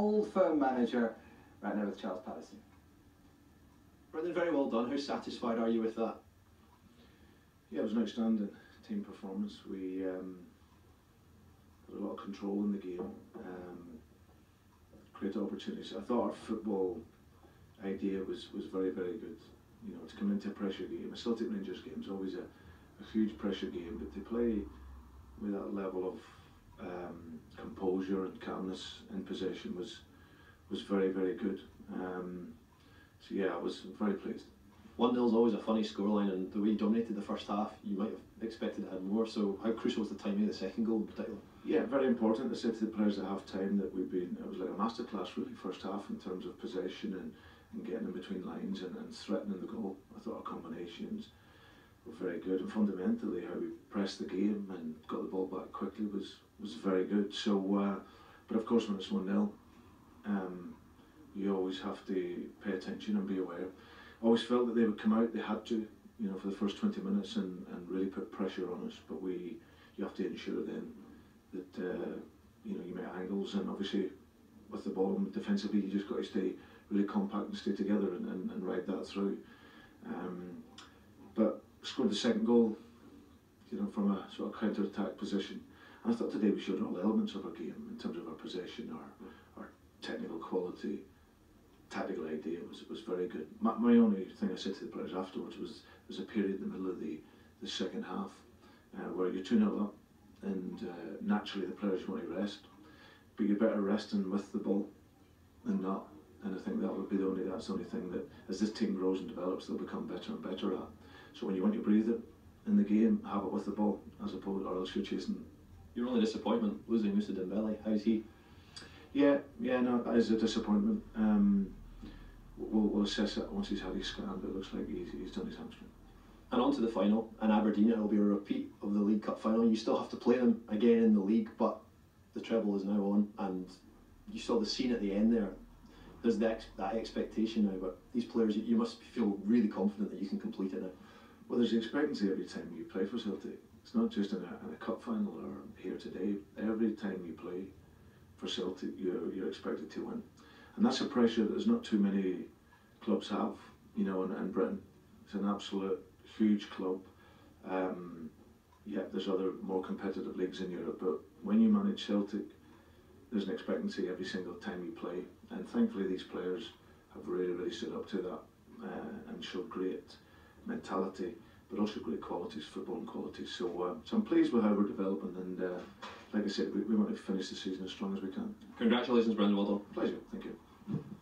old firm manager right now with Charles Patterson. Brendan, very well done. How satisfied are you with that? Yeah, it was an outstanding team performance. We had a lot of control in the game, great opportunities. I thought our football idea was very, very good. You know, to come into a pressure game, a Celtic Rangers game is always a huge pressure game, but to play with that level of composure and calmness in possession was very, very good. So yeah, I was very pleased. 1-0 is always a funny scoreline, and the way you dominated the first half, you might have expected to have more. So how crucial was the timing of the second goal in particular? Yeah, very important. I said to the players at half time that it was like a masterclass really, first half, in terms of possession and getting in between lines and threatening the goal. I thought our combinations were very good, and fundamentally how we pressed the game and got the ball back quickly was very good. So, but of course when it's 1-0, you always have to pay attention and be aware. I always felt that they would come out, they had to, you know, for the first 20 minutes and really put pressure on us, but you have to ensure then that you know, you make angles, and obviously with the ball defensively you just got to stay really compact and stay together and ride that through. But scored the second goal, you know, from a sort of counter-attack position. And I thought today we showed all elements of our game in terms of our possession, our technical quality, tactical idea was very good. My only thing I said to the players afterwards was there's a period in the middle of the second half where you're 2-0 up, and naturally the players want to rest, but you're better resting with the ball than not. And I think that's the only thing that, as this team grows and develops, they'll become better and better at. So when you want to breathe it in the game, have it with the ball, as opposed, or else you're chasing. Your only disappointment, losing Moussa Dembele. How's he? Yeah, no, that is a disappointment. We'll assess it once he's had his scan, but it looks like he's done his hamstring. And on to the final, in Aberdeen. It'll be a repeat of the League Cup final. You still have to play them again in the league, but the treble is now on, and you saw the scene at the end there. There's that expectation now, but these players, you must feel really confident that you can complete it now. Well, there's the expectancy every time you play for Celtic. It's not just in a cup final or here today. Every time you play for Celtic, you're expected to win. And that's a pressure that there's not too many clubs have, you know, in Britain. It's an absolute huge club. Yeah, there's other more competitive leagues in Europe, but when you manage Celtic, there's an expectancy every single time you play. And thankfully these players have really stood up to that and showed great mentality, but also great qualities, footballing qualities. So, so I'm pleased with how we're developing, and like I said, we want to finish the season as strong as we can. Congratulations, Brendan. Well done. Pleasure. Thank you.